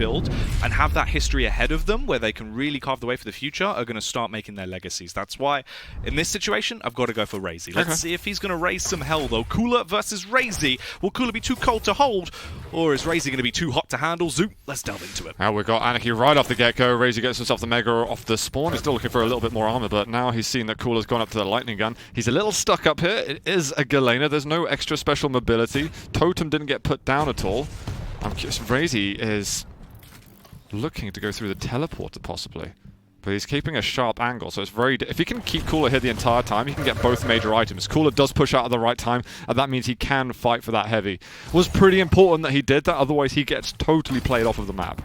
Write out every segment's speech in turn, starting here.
build and have that history ahead of them where they can really carve the way for the future are going to start making their legacies. That's why, in this situation, I've got to go for Raisy. Let's see if he's going to raise some hell, though. Cooler versus Raisy. Will Cooler be too cold to hold, or is Raisy going to be too hot to handle? Zoop, let's delve into it. Now we've got Anarchy right off the get-go. Raisy gets himself the Mega off the spawn. He's still looking for a little bit more armor, but now he's seen that Cooler's gone up to the lightning gun. He's a little stuck up here. It is a Galena. There's no extra special mobility. Totem didn't get put down at all. I'm curious. Raisy is looking to go through the teleporter possibly, but he's keeping a sharp angle, so it's very... If he can keep Cooler here the entire time, he can get both major items. Cooler does push out at the right time, and that means he can fight for that heavy. It was pretty important that he did that, otherwise he gets totally played off of the map.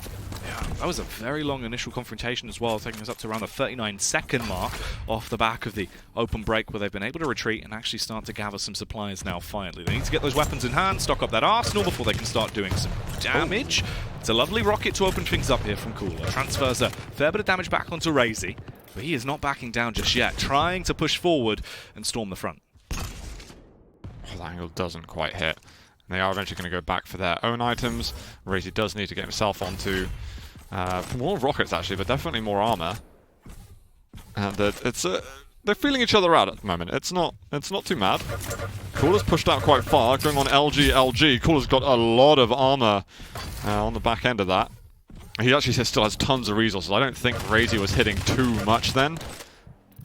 That was a very long initial confrontation as well, taking us up to around the 39-second mark off the back of the open break where they've been able to retreat and actually start to gather some supplies now finally. They need to get those weapons in hand, stock up that arsenal before they can start doing some damage. It's a lovely rocket to open things up here from Cooler. Transfers a fair bit of damage back onto Raisy, but he is not backing down just yet, trying to push forward and storm the front. Oh, that angle doesn't quite hit. They are eventually going to go back for their own items. Raisy does need to get himself onto more rockets actually, but definitely more armor. And they're feeling each other out at the moment. It's not too mad. Cooler's pushed out quite far, going on LG. Cooler's got a lot of armor on the back end of that. He actually still has tons of resources. I don't think Raisy was hitting too much then,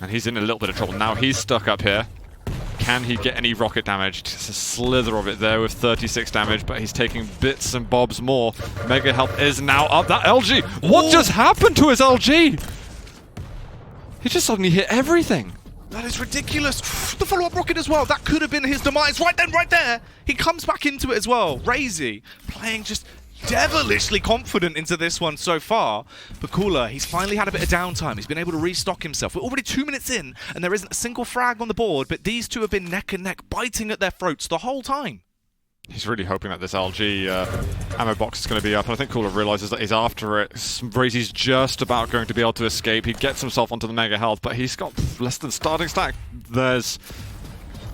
and he's in a little bit of trouble now. He's stuck up here. Can he get any rocket damage? Just a slither of it there with 36 damage, but he's taking bits and bobs more. Mega health is now up. That LG! What just happened to his LG? He just suddenly hit everything. That is ridiculous. The follow-up rocket as well. That could have been his demise right then, right there. He comes back into it as well. Raisy playing just devilishly confident into this one so far. But Cooler, he's finally had a bit of downtime. He's been able to restock himself. We're already 2 minutes in, and there isn't a single frag on the board, but these two have been neck and neck, biting at their throats the whole time. He's really hoping that this LG ammo box is going to be up, and I think Cooler realizes that he's after it. Raisy's just about going to be able to escape. He gets himself onto the Mega Health, but he's got less than starting stack. There's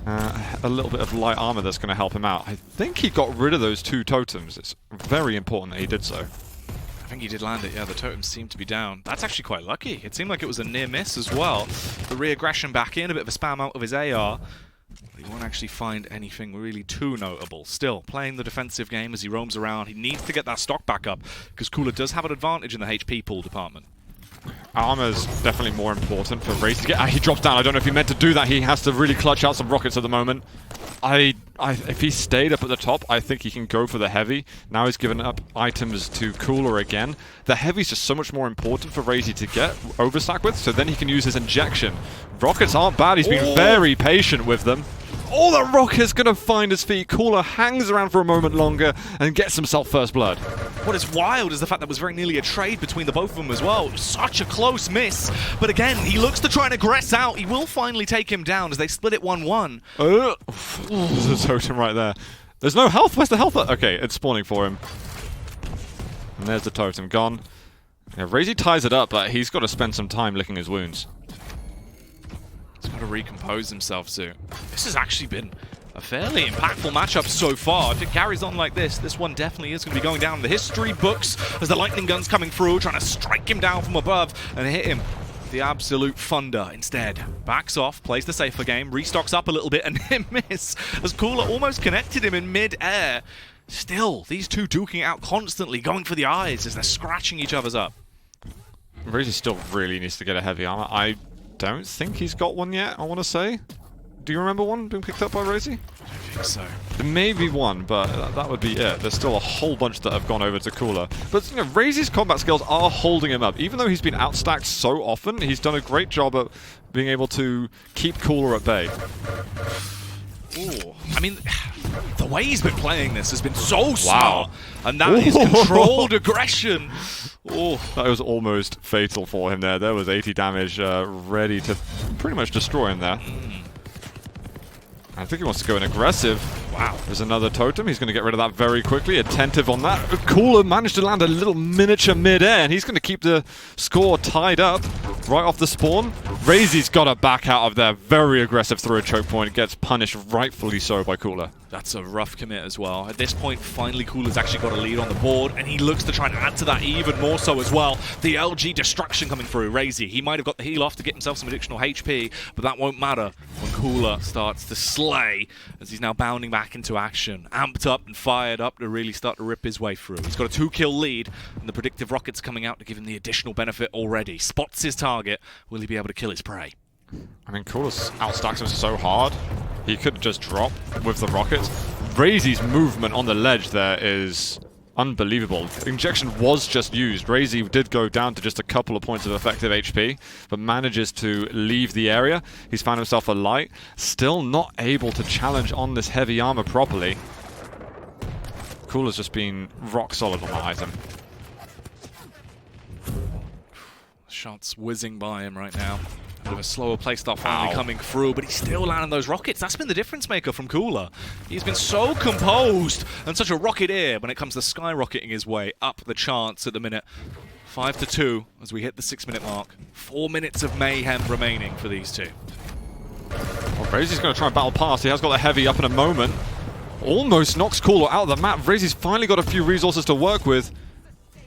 a little bit of light armor that's going to help him out. I think he got rid of those two totems. It's very important that he did so. I think he did land it, yeah. The totems seemed to be down. That's actually quite lucky. It seemed like it was a near miss as well. The re-aggression back in, a bit of a spam out of his AR. But he won't actually find anything really too notable. Still, playing the defensive game as he roams around. He needs to get that stock back up, because Cooler does have an advantage in the HP pool department. Armor's definitely more important for Raisy to get. He drops down. I don't know if he meant to do that. He has to really clutch out some rockets at the moment. If he stayed up at the top, I think he can go for the heavy. Now he's given up items to Cooler again. The heavy's just so much more important for Raisy to get overstack with, so then he can use his injection. Rockets aren't bad. He's been very patient with them. Oh, the rocket's going to find his feet. Cooler hangs around for a moment longer and gets himself first blood. What is wild is the fact that was very nearly a trade between the both of them as well. Such a close miss. But again, he looks to try and aggress out. He will finally take him down as they split it 1-1. There's a totem right there. There's no health. Where's the health? Okay, it's spawning for him. And there's the totem gone. Yeah, Raisy ties it up, but he's got to spend some time licking his wounds. He's got to recompose himself soon. This has actually been a fairly impactful matchup so far. If it carries on like this one definitely is going to be going down in the history books as the lightning gun's coming through, trying to strike him down from above and hit him. The absolute thunder instead. Backs off, plays the safer game, restocks up a little bit and hit miss as Cooler almost connected him in mid-air. Still, these two duking it out constantly, going for the eyes as they're scratching each other's up. Raisy still really needs to get a heavy armor. I don't think he's got one yet, I want to say. Do you remember one being picked up by Raisy? I don't think so. There may be one, but that would be it. There's still a whole bunch that have gone over to Cooler. But you know, Raisy's combat skills are holding him up. Even though he's been outstacked so often, he's done a great job at being able to keep Cooler at bay. Ooh. I mean, the way he's been playing this has been so smart. And that is controlled aggression. Oh, that was almost fatal for him there. There was 80 damage ready to pretty much destroy him there. I think he wants to go in aggressive. Wow. There's another totem. He's going to get rid of that very quickly. Attentive on that. Cooler managed to land a little miniature mid-air, and he's going to keep the score tied up right off the spawn. Raisy's got to back out of there. Very aggressive through a choke point. Gets punished, rightfully so, by Cooler. That's a rough commit as well. At this point, finally Cooler's actually got a lead on the board, and he looks to try and add to that even more so as well. The LG destruction coming through. Raisy, he might have got the heal off to get himself some additional HP, but that won't matter when Cooler starts to slay, as he's now bounding back into action. Amped up and fired up to really start to rip his way through. He's got a 2-kill lead, and the predictive rockets coming out to give him the additional benefit already. Spots his target. Will he be able to kill his prey? I mean, Cooler outstacks him so hard. He could just drop with the rockets. Raisy's movement on the ledge there is unbelievable. Injection was just used. Raisy did go down to just a couple of points of effective HP, but manages to leave the area. He's found himself a light. Still not able to challenge on this heavy armor properly. Cooler's just been rock solid on that item. Shots whizzing by him right now. Bit of a slower playstyle finally coming through, but he's still landing those rockets. That's been the difference maker from Cooler. He's been so composed and such a rocketeer when it comes to skyrocketing his way up the charts at the minute. 5-2 as we hit the 6-minute mark. 4 minutes of mayhem remaining for these two. Well, Raisy's going to try and battle past. He has got the heavy up in a moment. Almost knocks Cooler out of the map. Raisy's finally got a few resources to work with.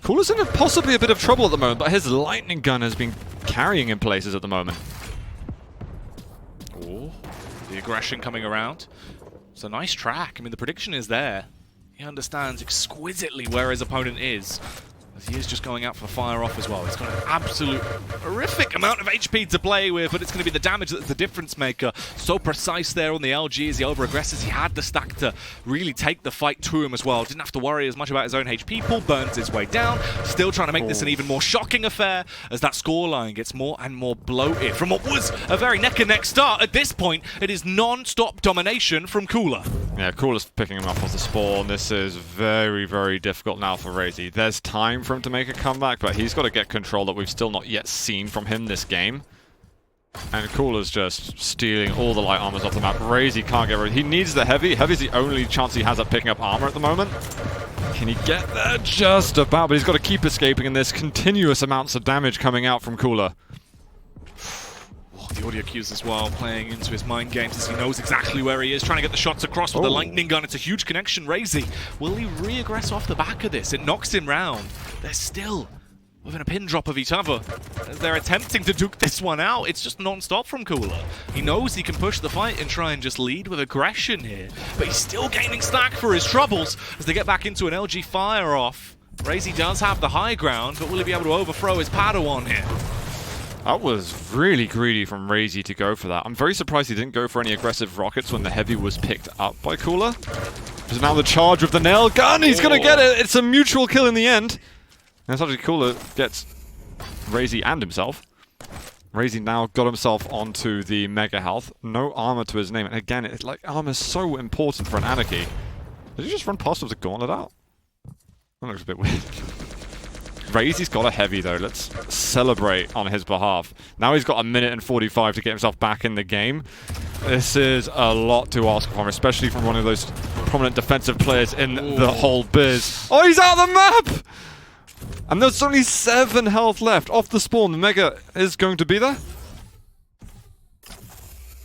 Cooler's in possibly a bit of trouble at the moment, but his lightning gun has been carrying in places at the moment. Oh, the aggression coming around. It's a nice track. I mean, the prediction is there. He understands exquisitely where his opponent is, as he is just going out for fire off as well. He's got an absolute horrific amount of HP to play with, but it's going to be the damage that's the difference maker. So precise there on the LG as he over-aggresses. He had the stack to really take the fight to him as well. Didn't have to worry as much about his own HP pool. Burns his way down. Still trying to make this an even more shocking affair as that scoreline gets more and more bloated. From what was a very neck-and-neck start, at this point, it is non-stop domination from Cooler. Yeah, Cooler's picking him up off the spawn. This is very, very difficult now for Raisy. There's time for him to make a comeback, but he's got to get control that we've still not yet seen from him this game. And Cooler's just stealing all the light armors off the map. Raisy can't get rid. He needs the heavy. Heavy's the only chance he has at picking up armor at the moment. Can he get there? Just about, but he's got to keep escaping, and there's continuous amounts of damage coming out from Cooler. The audio cues as well, playing into his mind games as he knows exactly where he is, trying to get the shots across with the lightning gun. It's a huge connection. Raisy, will he re-aggress off the back of this? It knocks him round. They're still within a pin drop of each other. They're attempting to duke this one out. It's just non-stop from Cooler. He knows he can push the fight and try and just lead with aggression here, but he's still gaining stack for his troubles as they get back into an LG fire-off. Raisy does have the high ground, but will he be able to overthrow his Padawan here? That was really greedy from Raisy to go for that. I'm very surprised he didn't go for any aggressive rockets when the heavy was picked up by Cooler. There's now the charge with the nail gun. He's going to get it. It's a mutual kill in the end. And it's actually Cooler gets Raisy and himself. Raisy now got himself onto the mega health. No armor to his name. And again, it's like armor's so important for an Anarchy. Did he just run past with the gauntlet out? That looks a bit weird. Raisy's got a heavy though. Let's celebrate on his behalf. Now he's got a minute and 45 to get himself back in the game. This is a lot to ask for him, especially from one of those prominent defensive players in the whole biz. Oh, he's out of the map! And there's only 7 health left off the spawn. The Mega is going to be there.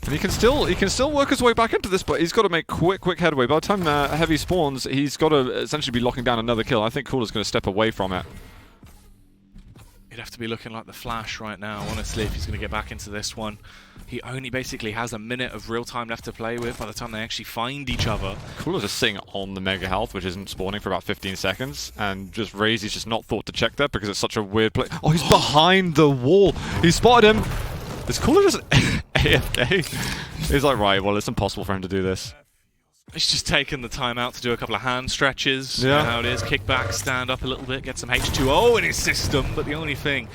And he can still work his way back into this, but he's got to make quick headway. By the time Heavy spawns, he's got to essentially be locking down another kill. I think Cooler's going to step away from it. He'd have to be looking like the Flash right now, honestly, if he's going to get back into this one. He only basically has a minute of real time left to play with by the time they actually find each other. Cooler's just sitting on the Mega Health, which isn't spawning for about 15 seconds, and just Raisy's just not thought to check that because it's such a weird play. Oh, he's behind the wall. He spotted him. Is Cooler just AFK? He's like, right, well, it's impossible for him to do this. He's just taken the time out to do a couple of hand stretches. Yeah. You know how it is. Kick back, stand up a little bit, get some H2O in his system. But the only thing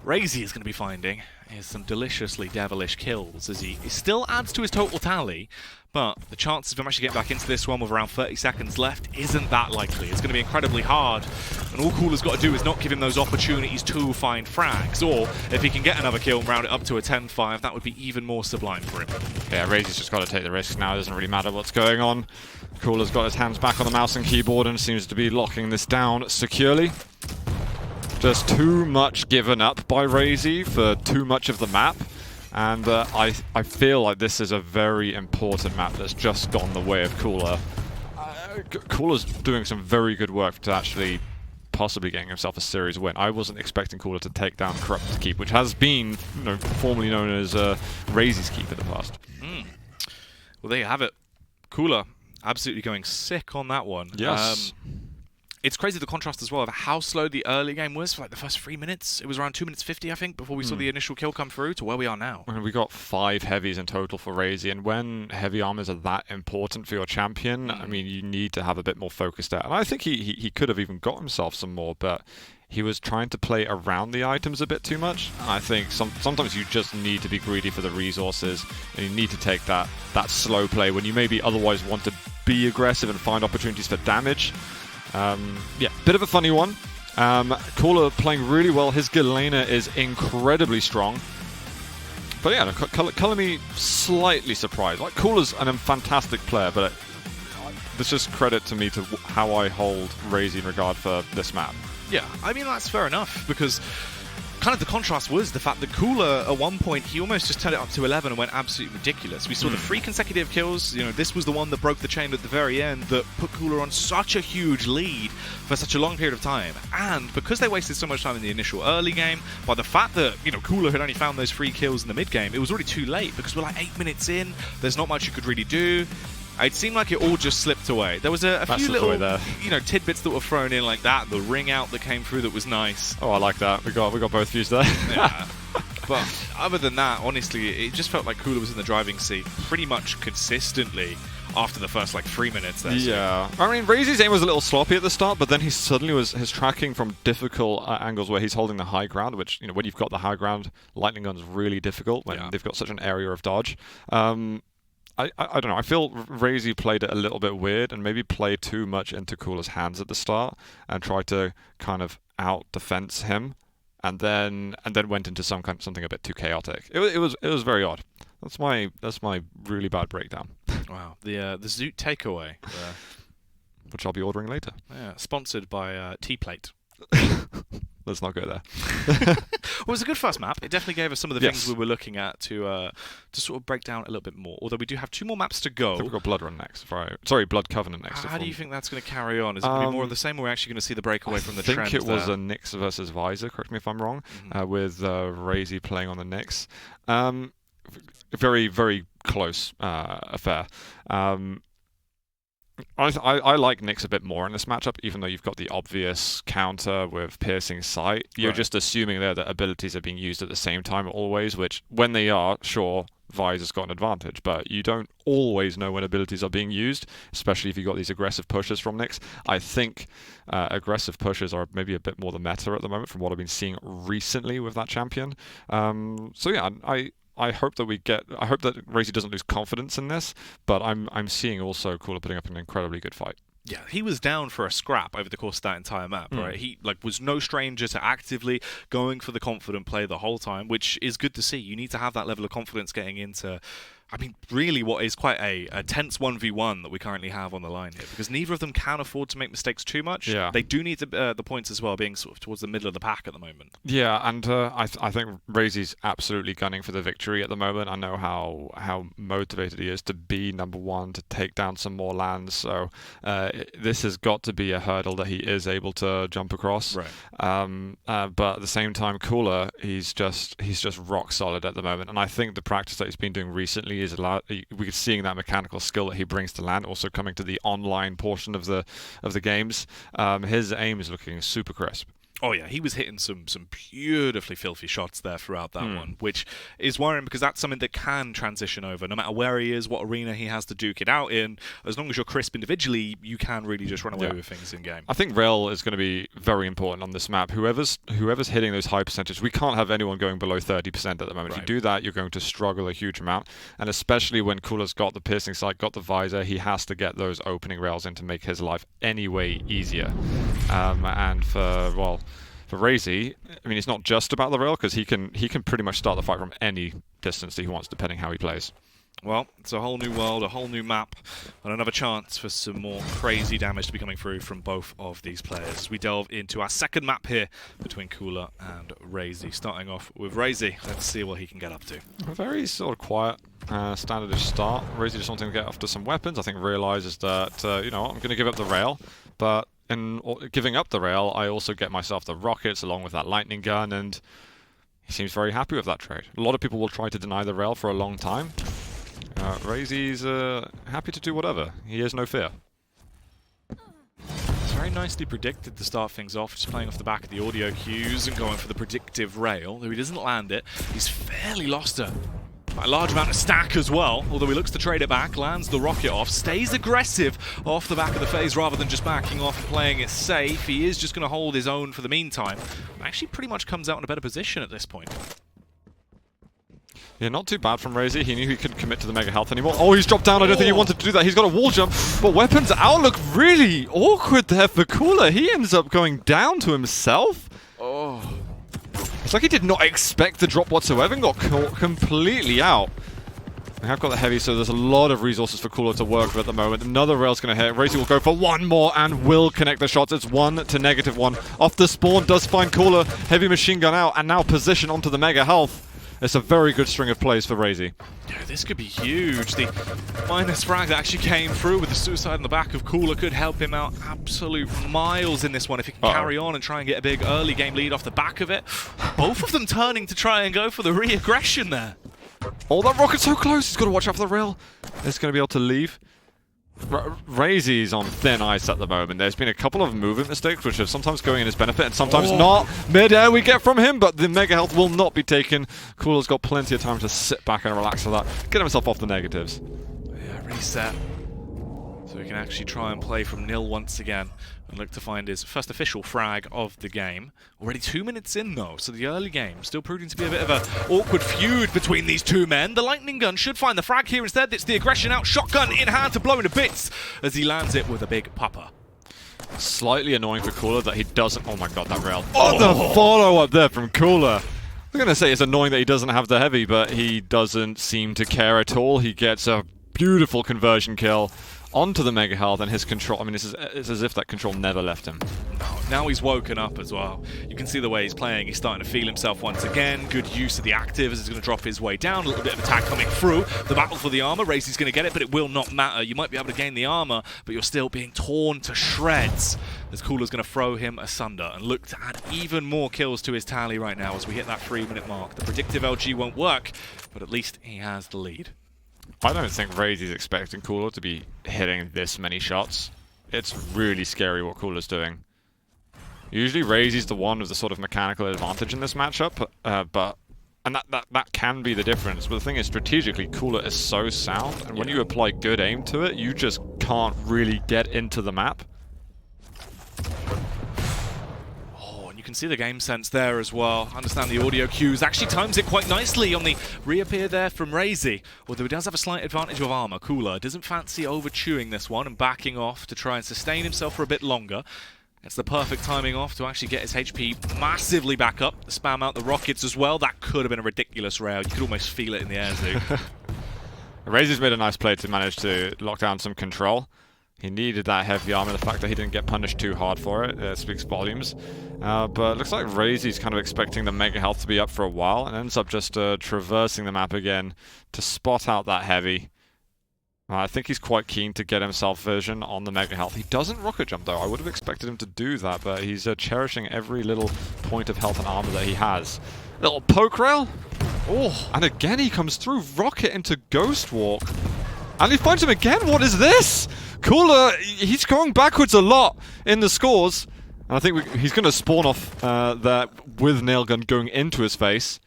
Raisy is going to be finding is some deliciously devilish kills as he still adds to his total tally, but the chances of him actually getting back into this one with around 30 seconds left isn't that likely. It's going to be incredibly hard, and all Cooler's got to do is not give him those opportunities to find frags, or if he can get another kill and round it up to a 10-5, that would be even more sublime for him. Yeah, Raisy's just got to take the risks now. It doesn't really matter what's going on. Cooler's got his hands back on the mouse and keyboard and seems to be locking this down securely. Just too much given up by Raisy for too much of the map. And I feel like this is a very important map that's just gone the way of Cooler. Cooler's doing some very good work to actually possibly getting himself a series win. I wasn't expecting Cooler to take down Corrupted's Keep, which has been, formerly known as Raisy's Keep in the past. Well, there you have it. Cooler absolutely going sick on that one. Yes. It's crazy the contrast as well of how slow the early game was for like the first 3 minutes. It was around 2 minutes 50, I think, before we saw the initial kill come through to where we are now. And we got 5 heavies in total for Raisy, and when heavy armors are that important for your champion, I mean, you need to have a bit more focus there. And I think he could have even got himself some more, but he was trying to play around the items a bit too much. I think sometimes you just need to be greedy for the resources, and you need to take that slow play when you maybe otherwise want to be aggressive and find opportunities for damage. Yeah, bit of a funny one. Cooler playing really well. His Galena is incredibly strong. But yeah, Color me slightly surprised. Like, Cooler's a fantastic player, but this is credit to me to how I hold Raisy in regard for this map. Yeah, I mean, that's fair enough, because kind of the contrast was the fact that Cooler, at one point, he almost just turned it up to 11 and went absolutely ridiculous. We saw the 3 consecutive kills. This was the one that broke the chain at the very end that put Cooler on such a huge lead for such a long period of time. And because they wasted so much time in the initial early game, by the fact that, Cooler had only found those 3 kills in the mid-game, it was already too late because we're like 8 minutes in, there's not much you could really do. It seemed like it all just slipped away. There was a few little, tidbits that were thrown in like that. The ring out that came through that was nice. Oh, I like that. We got both views there. Yeah. But other than that, honestly, it just felt like Cooler was in the driving seat pretty much consistently after the first 3 minutes there. Yeah. I mean, Raisy's aim was a little sloppy at the start, but then he suddenly his tracking from difficult angles where he's holding the high ground, which, when you've got the high ground, lightning gun's really difficult when they've got such an area of dodge. I don't know. I feel Raisy played it a little bit weird and maybe played too much into Cooler's hands at the start and tried to kind of out-defense him, and then went into something a bit too chaotic. It was very odd. That's my really bad breakdown. Wow. The Zoot takeaway, which I'll be ordering later. Yeah, sponsored by T-Plate. Let's not go there. Well, it was a good first map. It definitely gave us some of the things we were looking at to sort of break down a little bit more. Although we do have 2 more maps to go. I think we've got Blood Run next. Sorry, Blood Covenant next. How do you think that's going to carry on? Is it going to be more of the same, or are we actually going to see the breakaway from the trend? I think it was a Nyx versus Visor, correct me if I'm wrong, with Raisy playing on the Nyx. Very, very close affair. I like Nyx a bit more in this matchup, even though you've got the obvious counter with Piercing Sight. You're just assuming there that abilities are being used at the same time always, which, when they are, sure, Visor's got an advantage, but you don't always know when abilities are being used, especially if you've got these aggressive pushes from Nyx. I think aggressive pushes are maybe a bit more the meta at the moment from what I've been seeing recently with that champion. So yeah, I hope that Raisy doesn't lose confidence in this, but I'm seeing also Cooler putting up an incredibly good fight. Yeah, he was down for a scrap over the course of that entire map, right? He was no stranger to actively going for the confident play the whole time, which is good to see. You need to have that level of confidence getting into, I mean, really what is quite a tense 1v1 that we currently have on the line here, because neither of them can afford to make mistakes too much. Yeah. They do need the points as well, being sort of towards the middle of the pack at the moment. Yeah, and I think Raisy's absolutely gunning for the victory at the moment. I know how motivated he is to be number 1, to take down some more lands, so this has got to be a hurdle that he is able to jump across. Right. But at the same time, Cooler, he's just rock solid at the moment, and I think the practice that he's been doing recently we're seeing that mechanical skill that he brings to land, also coming to the online portion of the games. His aim is looking super crisp. Oh yeah, he was hitting some beautifully filthy shots there throughout that one, which is worrying because that's something that can transition over. No matter where he is, what arena he has to duke it out in, as long as you're crisp individually, you can really just run away with things in game. I think rail is going to be very important on this map. Whoever's hitting those high percentages, we can't have anyone going below 30% at the moment. If you do that, you're going to struggle a huge amount, and especially when Cooler's got the piercing sight, got the visor, he has to get those opening rails in to make his life anyway easier. And for Raisy, I mean, it's not just about the rail, because he can pretty much start the fight from any distance that he wants, depending how he plays. Well, it's a whole new world, a whole new map, and another chance for some more crazy damage to be coming through from both of these players. As we delve into our second map here between Cooler and Raisy. Starting off with Raisy, let's see what he can get up to. A very sort of quiet, standardish start. Raisy just wanting to get after some weapons. I think realizes that, you know what, I'm going to give up the rail, but in giving up the rail, I also get myself the rockets along with that lightning gun, and he seems very happy with that trade. A lot of people will try to deny the rail for a long time. Raisy's happy to do whatever. He has no fear. It's very nicely predicted to start things off, just playing off the back of the audio cues and going for the predictive rail. Though he doesn't land it, he's fairly lost a quite a large amount of stack as well, although he looks to trade it back, lands the rocket off, stays aggressive off the back of the phase rather than just backing off and playing it safe. He is just going to hold his own for the meantime. Actually pretty much comes out in a better position at this point. Yeah, not too bad from Raisy. He knew he couldn't commit to the mega health anymore. Oh, he's dropped down. I don't think he wanted to do that. He's got a wall jump, but weapons outlook really awkward there for Cooler. He ends up going down to himself. Oh. It's like he did not expect the drop whatsoever and got caught completely out. We have got the heavy, so there's a lot of resources for Cooler to work with at the moment. Another rail's going to hit. Raisy will go for one more and will connect the shots. It's 1 to -1. Off the spawn does find Cooler. Heavy machine gun out and now position onto the mega health. It's a very good string of plays for Raisy. Yeah, this could be huge. The minus frag that actually came through with the suicide in the back of Cooler could help him out absolute miles in this one if he can carry on and try and get a big early game lead off the back of it. Both of them turning to try and go for the re-aggression there. Oh, that rocket's so close. He's got to watch out for the rail. It's going to be able to leave. Raisy's on thin ice at the moment. There's been a couple of movement mistakes which are sometimes going in his benefit and sometimes not. Mid-air we get from him, but the mega health will not be taken. Cooler's got plenty of time to sit back and relax for that. Get himself off the negatives. Yeah, reset. So he can actually try and play from nil once again and look to find his first official frag of the game. Already 2 minutes in though, so the early game still proving to be a bit of an awkward feud between these two men. The lightning gun should find the frag here instead. It's the aggression out, shotgun in hand to blow into bits as he lands it with a big pupper. Slightly annoying for Cooler that he doesn't... Oh my god, that rail. Oh, the follow-up there from Cooler. I'm going to say it's annoying that he doesn't have the heavy, but he doesn't seem to care at all. He gets a beautiful conversion kill onto the mega health, and his control, I mean, it's as if that control never left him. Now he's woken up as well. You can see the way he's playing. He's starting to feel himself once again. Good use of the active as he's going to drop his way down. A little bit of attack coming through. The battle for the armor. Raisy's going to get it, but it will not matter. You might be able to gain the armor, but you're still being torn to shreds. As Cooler's going to throw him asunder and look to add even more kills to his tally right now as we hit that 3-minute mark. The predictive LG won't work, but at least he has the lead. I don't think Raisy's expecting Cooler to be hitting this many shots. It's really scary what Cooler's doing. Usually Raisy's the one with the sort of mechanical advantage in this matchup, and that can be the difference. But the thing is, strategically, Cooler is so sound, and when you apply good aim to it, you just can't really get into the map. You can see the game sense there as well. Understand the audio cues. Actually times it quite nicely on the reappear there from Raisy. Although he does have a slight advantage with armor. Cooler doesn't fancy over-chewing this one and backing off to try and sustain himself for a bit longer. It's the perfect timing off to actually get his HP massively back up. Spam out the rockets as well. That could have been a ridiculous rail. You could almost feel it in the air, Zoo. Raisy's made a nice play to manage to lock down some control. He needed that heavy armor. The fact that he didn't get punished too hard for it speaks volumes. But it looks like Raisy's kind of expecting the mega health to be up for a while and ends up just traversing the map again to spot out that heavy. I think he's quite keen to get himself vision on the mega health. He doesn't rocket jump though. I would have expected him to do that, but he's cherishing every little point of health and armor that he has. Little poke rail. Oh, and again he comes through. Rocket into Ghost Walk. And he finds him again. What is this? Cooler, he's going backwards a lot in the scores. And I think he's going to spawn off there with Nailgun going into his face.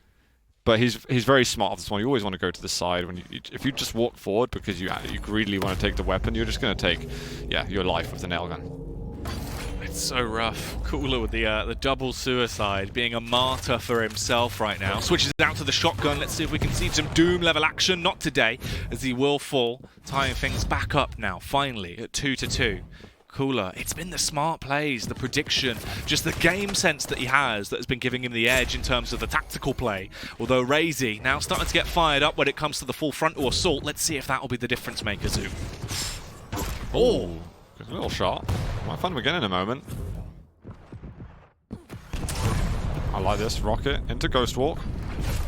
But he's very smart off this one. You always want to go to the side when if you just walk forward because you greedily want to take the weapon, you're just going to take your life with the Nailgun. It's so rough. Cooler with the double suicide, being a martyr for himself right now. Switches it out to the shotgun. Let's see if we can see some Doom level action. Not today, as he will fall, tying things back up now. Finally at 2-2. Cooler, it's been the smart plays, the prediction, just the game sense that he has that has been giving him the edge in terms of the tactical play. Although Raisy now starting to get fired up when it comes to the full frontal assault. Let's see if that will be the difference maker, Zoo. Oh, good little shot. Might find him again in a moment. I like this. Rocket into Ghost Walk.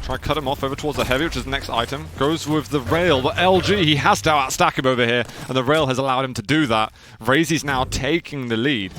Try to cut him off over towards the heavy, which is the next item. Goes with the rail, but LG, he has to outstack him over here, and the rail has allowed him to do that. Raisy's now taking the lead.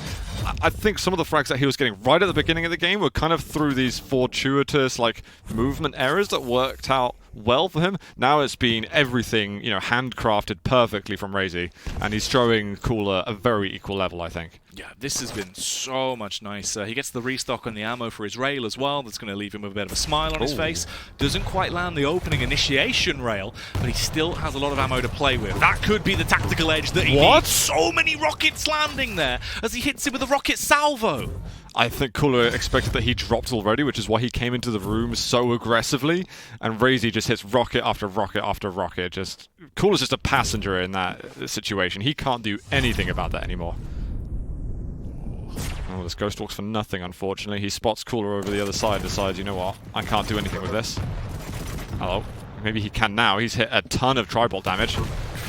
I think some of the frags that he was getting right at the beginning of the game were kind of through these fortuitous, like, movement errors that worked out well for him. Now it's been everything, handcrafted perfectly from Raisy, and he's showing Cooler a very equal level, I think. Yeah, this has been so much nicer. He gets the restock on the ammo for his rail as well. That's going to leave him with a bit of a smile on his face. Doesn't quite land the opening initiation rail, but he still has a lot of ammo to play with. That could be the tactical edge that he needs. So many rockets landing there as he hits him with a rocket salvo. I think Cooler expected that he dropped already, which is why he came into the room so aggressively, and Raisy just hits rocket after rocket after rocket. Cooler's just a passenger in that situation. He can't do anything about that anymore. Oh, this Ghost Walk's for nothing, unfortunately. He spots Cooler over the other side and decides, you know what, I can't do anything with this. Hello. Maybe he can now. He's hit a ton of Tribolt damage.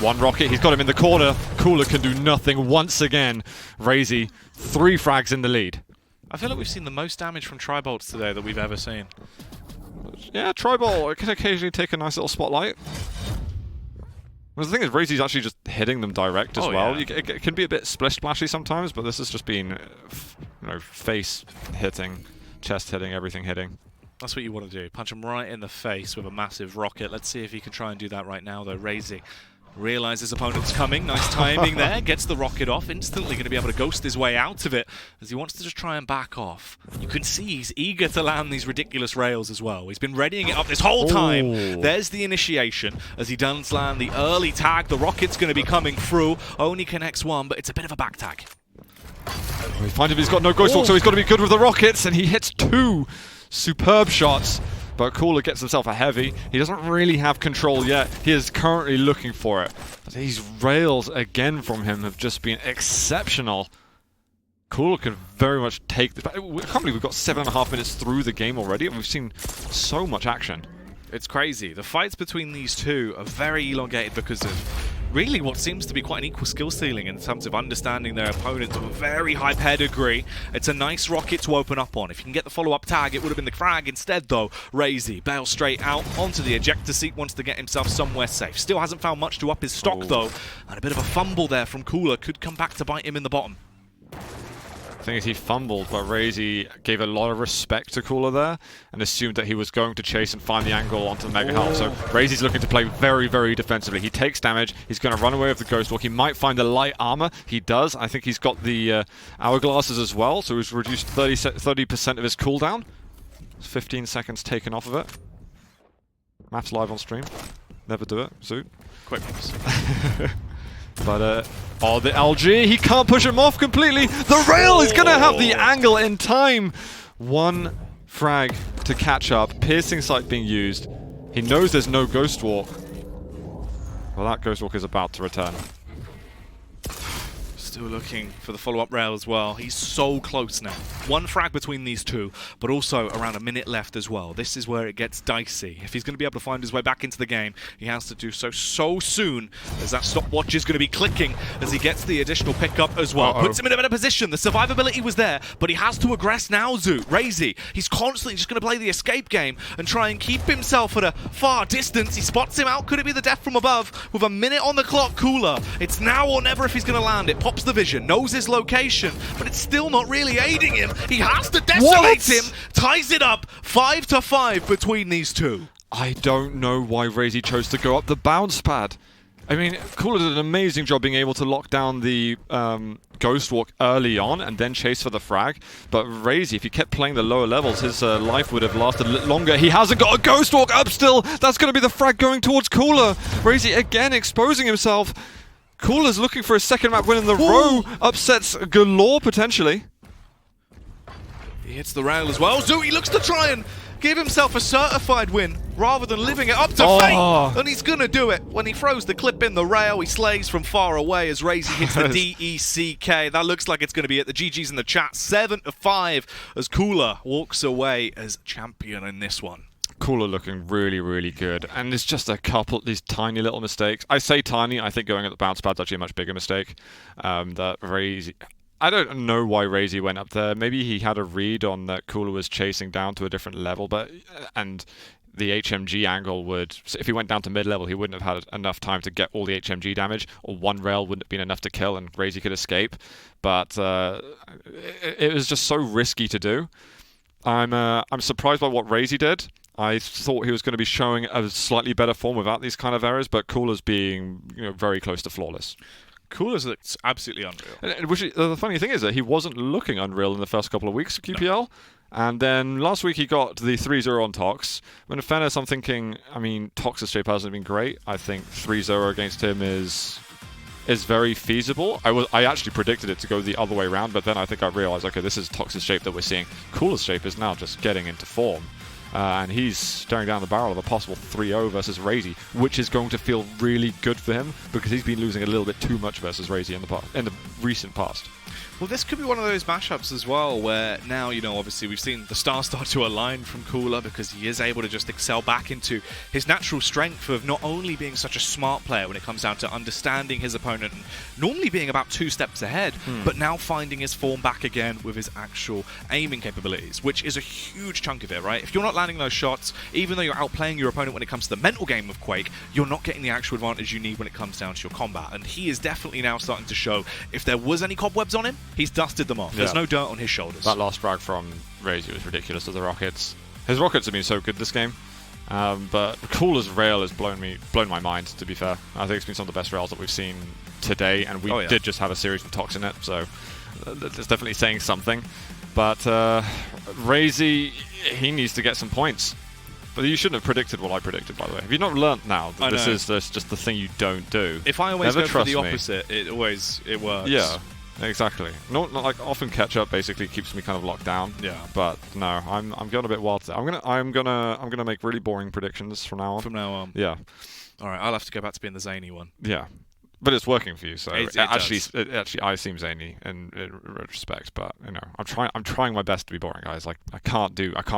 One rocket, he's got him in the corner. Cooler can do nothing once again. Raisy, 3 frags in the lead. I feel like we've seen the most damage from Tribolts today that we've ever seen. Yeah, Tribolt can occasionally take a nice little spotlight. Well, the thing is, Raisy's actually just hitting them direct as well. Yeah. It can be a bit splish-splashy sometimes, but this has just been, face hitting, chest hitting, everything hitting. That's what you want to do. Punch him right in the face with a massive rocket. Let's see if he can try and do that right now, though. Raisy realizes his opponent's coming. Nice timing there. Gets the rocket off. Instantly going to be able to ghost his way out of it as he wants to just try and back off. You can see he's eager to land these ridiculous rails as well. He's been readying it up this whole time. There's the initiation as he does land the early tag. The rocket's going to be coming through. Only connects one, but it's a bit of a back tag. We find him, he's got no Ghost Walk, so he's got to be good with the rockets, and he hits 2 superb shots. But Cooler gets himself a heavy. He doesn't really have control yet. He is currently looking for it. But these rails, again, from him have just been exceptional. Cooler can very much take the... I can't believe we've got 7.5 minutes through the game already, and we've seen so much action. It's crazy. The fights between these two are very elongated because of really what seems to be quite an equal skill ceiling in terms of understanding their opponent to a very high pedigree. It's a nice rocket to open up on. If you can get the follow-up tag, it would have been the frag. Instead, though, Raisy bails straight out onto the ejector seat, wants to get himself somewhere safe. Still hasn't found much to up his stock, though, and a bit of a fumble there from Cooler could come back to bite him in the bottom. The thing is, he fumbled, but Raisy gave a lot of respect to Cooler there and assumed that he was going to chase and find the angle onto the Mega Health. So Raisy's looking to play very, very defensively. He takes damage. He's going to run away with the Ghost Walk. He might find the light armor. He does. I think he's got the hourglasses as well, so he's reduced 30% of his cooldown. 15 seconds taken off of it. Maps live on stream. Never do it. Zoot. Quick ones. But, the LG, he can't push him off completely. The rail is going to have the angle in time. 1 frag to catch up. Piercing sight being used. He knows there's no Ghost Walk. Well, that Ghost Walk is about to return. Still looking for the follow-up rail as well. He's so close now. 1 frag between these two, but also around a minute left as well. This is where it gets dicey. If he's going to be able to find his way back into the game, he has to do so soon as that stopwatch is going to be clicking as he gets the additional pickup as well. Puts him in a better position. The survivability was there, but he has to aggress now, Zoo. Raisy, he's constantly just going to play the escape game and try and keep himself at a far distance. He spots him out. Could it be the death from above? With a minute on the clock, Cooler. It's now or never if he's going to land it. Pops the vision, knows his location, but it's still not really aiding him. He has to decimate him, ties it up, 5-5 between these two. I don't know why Raisy chose to go up the bounce pad. I mean, Cooler did an amazing job being able to lock down the Ghost Walk early on and then chase for the frag. But Raisy, if he kept playing the lower levels, his life would have lasted a little longer. He hasn't got a Ghost Walk up still. That's going to be the frag going towards Cooler. Raisy again exposing himself. Cooler's looking for a second map win in the row. Upsets galore potentially. He hits the rail as well. Zooey looks to try and give himself a certified win rather than living it up to fate. And he's going to do it. When he throws the clip in the rail, he slays from far away as Raisy hits the DECK. That looks like it's going to be it. The GG's in the chat. 7-5 as Cooler walks away as champion in this one. Cooler looking really, really good. And there's just a couple, these tiny little mistakes. I say tiny, I think going at the bounce pad's actually a much bigger mistake. That Raisy... I don't know why Raisy went up there. Maybe he had a read on that Cooler was chasing down to a different level, and the HMG angle would... So if he went down to mid-level, he wouldn't have had enough time to get all the HMG damage, or one rail wouldn't have been enough to kill, and Raisy could escape. But it was just so risky to do. I'm surprised by what Raisy did. I thought he was going to be showing a slightly better form without these kind of errors, but Cooler's being very close to flawless. Cooler's looked absolutely unreal. The funny thing is that he wasn't looking unreal in the first couple of weeks of QPL. No. And then last week he got the 3-0 on Tox. When in fairness, I'm thinking, I mean, Tox's shape hasn't been great. I think 3-0 against him is very feasible. I actually predicted it to go the other way around, but then I think I realized, okay, this is Tox's shape that we're seeing. Cooler's shape is now just getting into form. And he's staring down the barrel of a possible 3-0 versus Raisy, which is going to feel really good for him because he's been losing a little bit too much versus Raisy in the recent past. Well, this could be one of those matchups as well where now, obviously we've seen the stars start to align from Cooler because he is able to just excel back into his natural strength of not only being such a smart player when it comes down to understanding his opponent and normally being about 2 steps ahead, but now finding his form back again with his actual aiming capabilities, which is a huge chunk of it, right? If you're not landing those shots, even though you're outplaying your opponent when it comes to the mental game of Quake, you're not getting the actual advantage you need when it comes down to your combat. And he is definitely now starting to show if there was any cobwebs on him, he's dusted them off. There's no dirt on his shoulders. That last frag from Raisy was ridiculous to the Rockets. His Rockets have been so good this game. But Cooler's rail has blown my mind, to be fair. I think it's been some of the best rails that we've seen today, and we did just have a series with Tox in it, so it's definitely saying something. But Raisy, he needs to get some points. But you shouldn't have predicted what I predicted, by the way. Have you not learnt now that this is just the thing you don't do? If I always go for the opposite, it works. Yeah. Exactly. Not like often catch up basically keeps me kind of locked down. Yeah. But no, I'm going a bit wild today. I'm gonna make really boring predictions from now on. From now on. Yeah. All right, I'll have to go back to being the zany one. Yeah. But it's working for you, so actually I seem zany in retrospect, but I'm trying my best to be boring, guys. Like I can't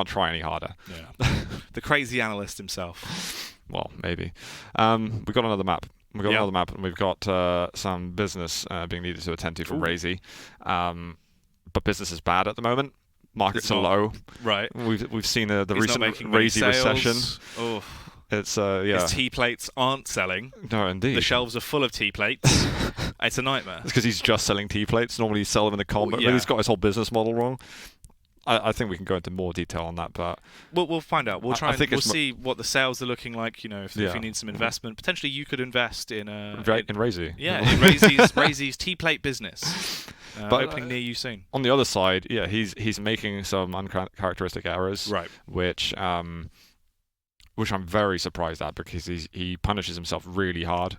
try any harder. Yeah. The crazy analyst himself. Well, maybe. We've got another map. We've got another map, and we've got some business being needed to attend to from Raisy. But business is bad at the moment. Markets are low. Right. We've seen the recent Raisy recession. Oh. It's His T-plates aren't selling. No, indeed. The shelves are full of T-plates. It's a nightmare. It's because he's just selling T-plates. Normally, you sell them in the combat, but he's got his whole business model wrong. I think we can go into more detail on that, but we'll find out. We'll try. We'll see what the sales are looking like. If you need some investment, potentially you could invest in Raisy. Yeah, in Raisy's T-plate business. But opening near you soon. On the other side, he's making some uncharacteristic errors, right? Which I'm very surprised at because he punishes himself really hard.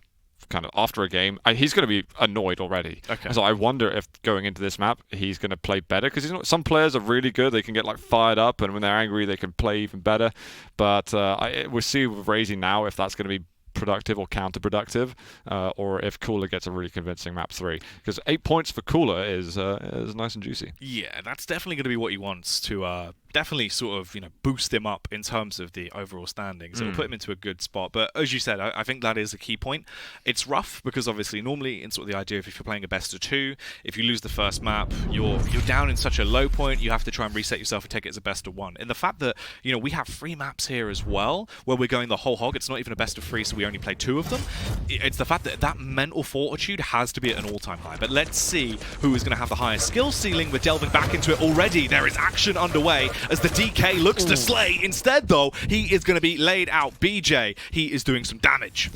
Kind of after a game, he's going to be annoyed already. Okay. So I wonder if going into this map, he's going to play better because some players are really good. They can get fired up, and when they're angry, they can play even better. But we'll see with Raisy now if that's going to be productive or counterproductive, or if Cooler gets a really convincing map 3. Because 8 points for Cooler is nice and juicy. Yeah, that's definitely going to be what he wants to definitely sort of boost him up in terms of the overall standings. It will put him into a good spot. But as you said, I think that is a key point. It's rough because obviously normally in sort of the idea of if you're playing a best of 2, if you lose the first map, you're down in such a low point, you have to try and reset yourself and take it as a best of 1. And the fact that we have 3 maps here as well where we're going the whole hog, it's not even a best of 3, so we only play 2 of them. It's the fact that mental fortitude has to be at an all-time high. But let's see who is going to have the highest skill ceiling. We're delving back into it already. There is action underway as the DK looks to slay. Instead, though, he is going to be laid out. BJ, he is doing some damage.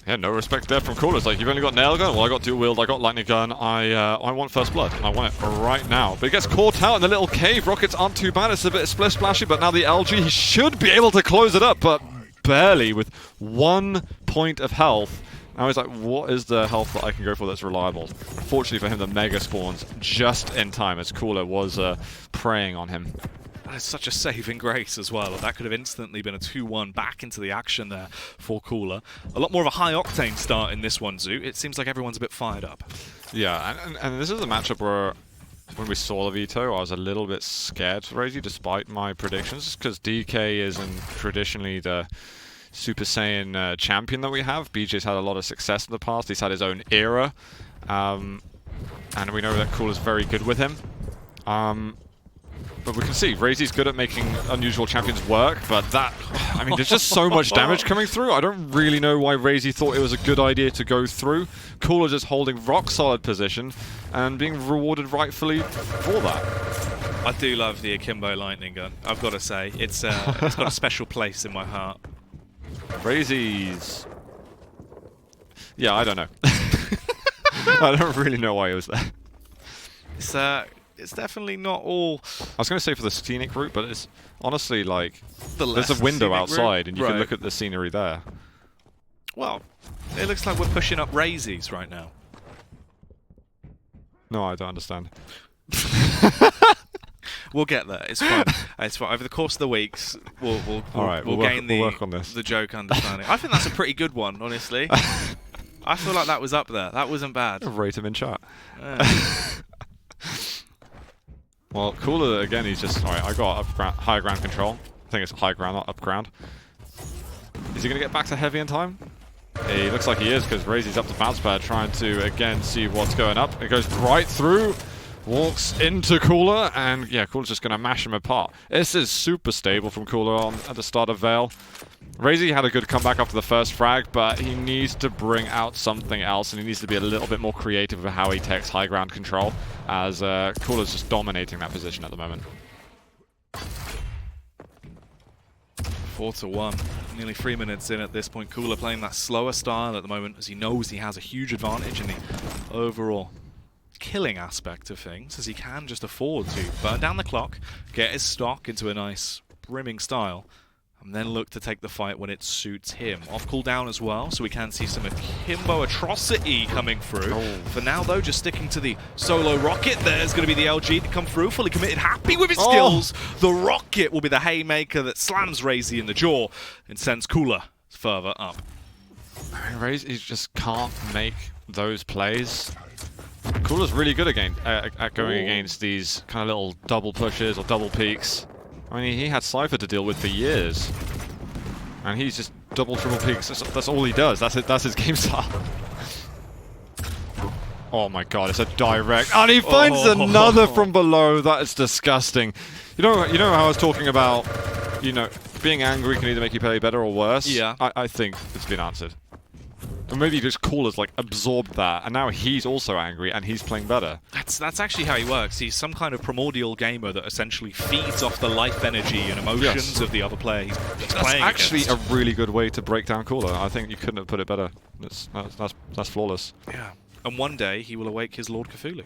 Yeah, no respect there from Cooler. It's like, you've only got nail gun? Well, I got dual wield, I got lightning gun, I want first blood, and I want it right now. But he gets caught out in the little cave. Rockets aren't too bad, it's a bit splish splashy, but now the LG, he should be able to close it up, but barely, with 1 point of health. Now he's like, what is the health that I can go for that's reliable? Unfortunately for him, the Mega spawns just in time as Cooler was preying on him. That's such a saving grace as well. That could have instantly been a 2-1 back into the action there for Cooler. A lot more of a high-octane start in this one, Zoo. It seems like everyone's a bit fired up. Yeah, and this is a matchup where, when we saw the veto, I was a little bit scared for Raisy, despite my predictions, just because DK isn't traditionally the Super Saiyan champion that we have. BJ's had a lot of success in the past. He's had his own era, and we know that Cooler's very good with him. But we can see, Raisy's good at making unusual champions work, but that, I mean, there's just so much damage coming through. I don't really know why Raisy thought it was a good idea to go through. Cooler just holding rock-solid position and being rewarded rightfully for that. I do love the Akimbo lightning gun, I've got to say. It's got a special place in my heart. Raisy's... Yeah, I don't know. I don't really know why it was there. It's definitely not all... I was going to say for the scenic route, but it's honestly like... There's a window outside, and you can look at the scenery there. Well, it looks like we're pushing up Raisy's right now. No, I don't understand. We'll get there. It's fine. It's fine. Over the course of the weeks, we'll gain we'll work on this. the joke understanding. I think that's a pretty good one, honestly. I feel like that was up there. That wasn't bad. Rate him in chat. Well, Cooler, again, he's just... Alright, I got higher ground control. I think it's high ground, not up ground. Is he going to get back to heavy in time? He looks like he is, because Raisy's up to bounce pad, trying to, again, see what's going up. It goes right through, walks into Cooler, and, yeah, Cooler's just going to mash him apart. This is super stable from Cooler at the start of Veil. Raisy had a good comeback after the first frag, but he needs to bring out something else, and he needs to be a little bit more creative with how he takes high ground control, as Cooler's just dominating that position at the moment. 4-1. Nearly 3 minutes in at this point. Cooler playing that slower style at the moment, as he knows he has a huge advantage in the overall killing aspect of things, as he can just afford to burn down the clock, get his stock into a nice brimming style, and then look to take the fight when it suits him. Off cooldown as well, so we can see some Akimbo atrocity coming through. For now, though, just sticking to the solo rocket. There's going to be the LG to come through, fully committed, happy with his skills. The rocket will be the haymaker that slams Raisy in the jaw and sends Cooler further up. Raisy just can't make those plays. Cooler's really good at going against these kind of little double pushes or double peaks. I mean, he had Cypher to deal with for years, and he's just double, triple peaks. That's all he does. That's it. That's his game style. Oh my god, it's a direct, and he finds another from below. That is disgusting. You know how I was talking about, being angry can either make you play better or worse. Yeah. I think it's been answered. Or maybe just Cooler's like absorbed that, and now he's also angry, and he's playing better. That's actually how he works. He's some kind of primordial gamer that essentially feeds off the life energy and emotions of the other player he's playing actually against. A really good way to break down Cooler. I think you couldn't have put it better. That's flawless. Yeah. And one day he will awake his Lord Cthulhu.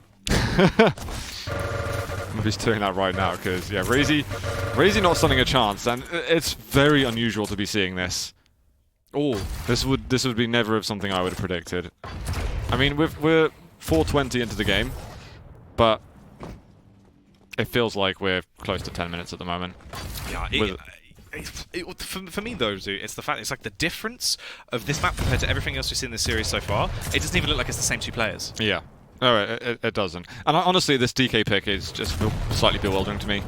He's doing that right now because Raisy not standing a chance, and it's very unusual to be seeing this. Oh, this would be never of something I would have predicted. I mean, we're 4:20 into the game, but it feels like we're close to 10 minutes at the moment. Yeah. For me, though, it's the fact it's like the difference of this map compared to everything else we've seen in this series so far. It doesn't even look like it's the same two players. Yeah. No, it doesn't. And honestly, this DK pick is just slightly bewildering to me.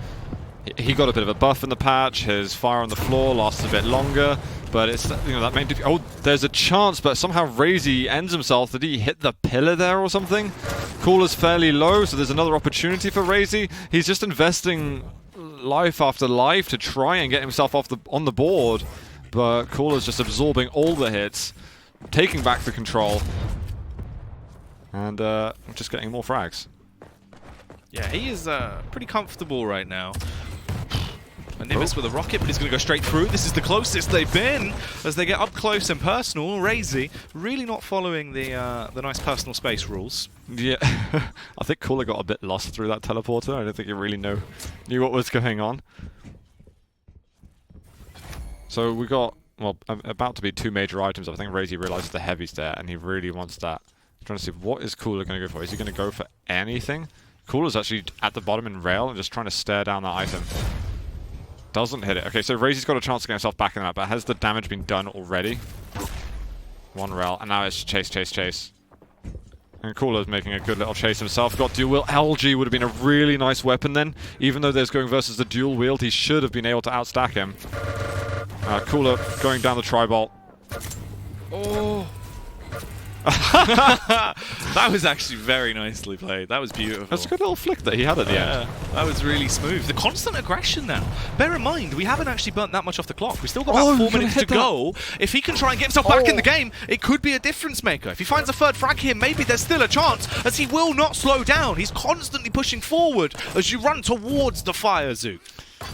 He got a bit of a buff in the patch. His fire on the floor lasts a bit longer, but it's that main. Oh, there's a chance, but somehow Raisy ends himself. Did he hit the pillar there or something? Cooler's fairly low, so there's another opportunity for Raisy. He's just investing life after life to try and get himself on the board, but Cooler's just absorbing all the hits, taking back the control, and just getting more frags. Yeah, he is pretty comfortable right now. Anivus with a rocket, but he's going to go straight through. This is the closest they've been as they get up close and personal. Raisy really not following the nice personal space rules. Yeah, I think Cooler got a bit lost through that teleporter. I don't think he really knew what was going on. So we got, well, about to be 2 major items. I think Raisy realizes the heavy's there, and he really wants that. I'm trying to see, what is Cooler going to go for? Is he going to go for anything? Cooler's actually at the bottom in rail and just trying to stare down that item. Doesn't hit it. Okay, so Raisy's got a chance to get himself back in that, but has the damage been done already? 1 rail, and now it's chase, chase, chase. And Cooler's making a good little chase himself. Got dual wield. LG would have been a really nice weapon then. Even though there's going versus the dual wield, he should have been able to outstack him. Cooler going down the tri-bolt. Oh. That was actually very nicely played. That was beautiful. That's a good little flick that he had at the end. That was really smooth. The constant aggression now. Bear in mind, we haven't actually burnt that much off the clock. We've still got about 4 minutes to go. If he can try and get himself back in the game, it could be a difference maker. If he finds a 3rd frag here, maybe there's still a chance, as he will not slow down. He's constantly pushing forward as you run towards the fire, Zook.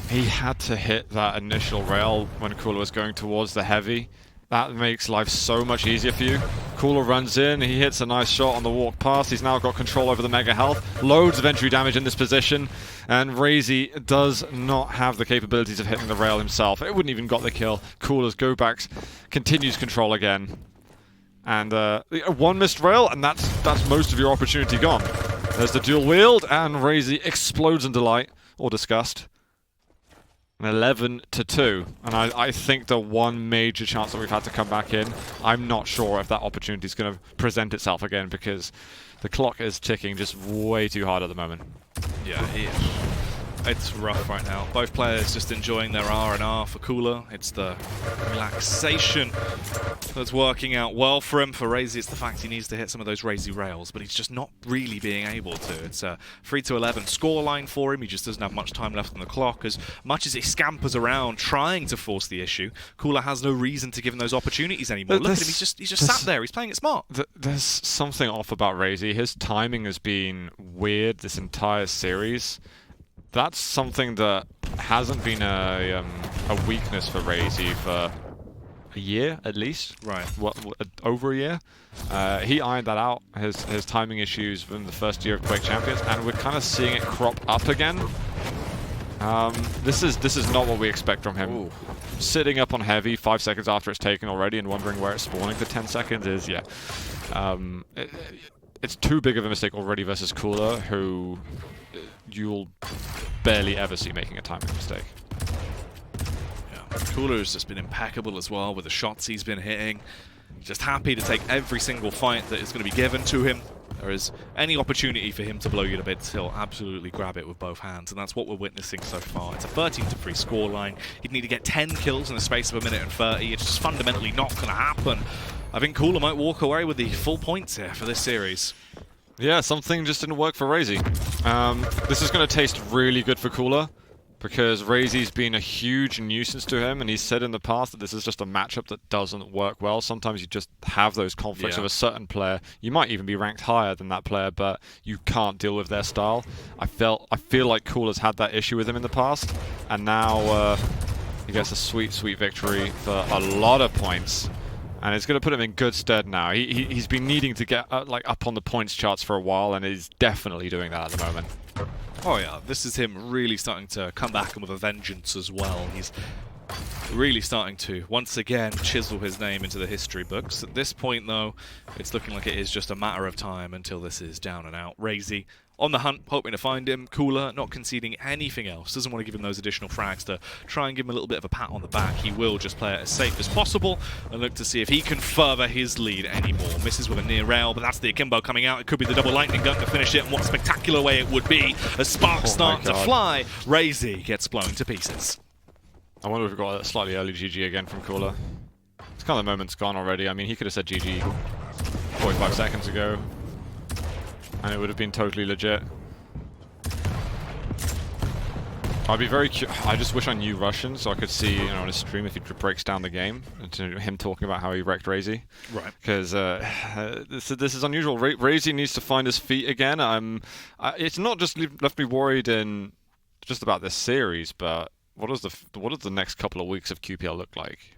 He had to hit that initial rail when Cooler was going towards the heavy. That makes life so much easier for you. Cooler runs in, he hits a nice shot on the walk past. He's now got control over the mega health. Loads of entry damage in this position. And Raisy does not have the capabilities of hitting the rail himself. It wouldn't even got the kill. Cooler's go backs continues control again. And 1 missed rail, and that's most of your opportunity gone. There's the dual wield, and Raisy explodes in delight or disgust. 11-2, and I think the one major chance that we've had to come back in, I'm not sure if that opportunity is going to present itself again, because the clock is ticking just way too hard at the moment. Yeah, it's rough right now. Both players just enjoying their R&R for Cooler. It's the relaxation that's working out well for him. For Raisy, it's the fact he needs to hit some of those Raisy rails, but he's just not really being able to. It's a 3-11 scoreline for him. He just doesn't have much time left on the clock. As much as he scampers around trying to force the issue, Cooler has no reason to give him those opportunities anymore. Look at him, he's just sat there. He's playing it smart. There's something off about Raisy. His timing has been weird this entire series. That's something that hasn't been a weakness for Raisy for a year at least. Right. Over a year. He ironed that out, his timing issues from the first year of Quake Champions, and we're kind of seeing it crop up again. This is not what we expect from him. Ooh. Sitting up on heavy 5 seconds after it's taken already and wondering where it's spawning for 10 seconds is, yeah. It's too big of a mistake already versus Cooler, who you'll barely ever see making a timing mistake. Yeah, Cooler's just been impeccable as well with the shots he's been hitting. Just happy to take every single fight that is going to be given to him. There is any opportunity for him to blow you to bits, he'll absolutely grab it with both hands, and that's what we're witnessing so far. It's a 13-3 scoreline. He'd need to get 10 kills in the space of 1:30. It's just fundamentally not going to happen. I think Cooler might walk away with the full points here for this series. Yeah, something just didn't work for Raisy. This is going to taste really good for Cooler, because Raisy's been a huge nuisance to him, and he's said in the past that this is just a matchup that doesn't work well. Sometimes you just have those conflicts with a certain player. You might even be ranked higher than that player, but you can't deal with their style. I feel like Cooler's had that issue with him in the past, and now he gets a sweet, sweet victory for a lot of points. And it's going to put him in good stead now. He's been needing to get up on the points charts for a while, and he's definitely doing that at the moment. Oh yeah, this is him really starting to come back and with a vengeance as well. He's really starting to, once again, chisel his name into the history books. At this point, though, it's looking like it is just a matter of time until this is down and out. Raisy on the hunt, hoping to find him. Cooler, not conceding anything else. Doesn't want to give him those additional frags to try and give him a little bit of a pat on the back. He will just play it as safe as possible and look to see if he can further his lead anymore. Misses with a near rail, but that's the akimbo coming out. It could be the double lightning gun to finish it, and what a spectacular way it would be as sparks start to fly. Raisy gets blown to pieces. I wonder if we've got a slightly early GG again from Cooler. It's kind of the moment's gone already. I mean, he could have said GG 45 seconds ago, and it would have been totally legit. I'd be very I just wish I knew Russian so I could see, on his stream if he breaks down the game, and to him talking about how he wrecked Raisy. Right. Because this is unusual. Raisy needs to find his feet again. It's not just left me worried in just about this series, but what does the next couple of weeks of QPL look like?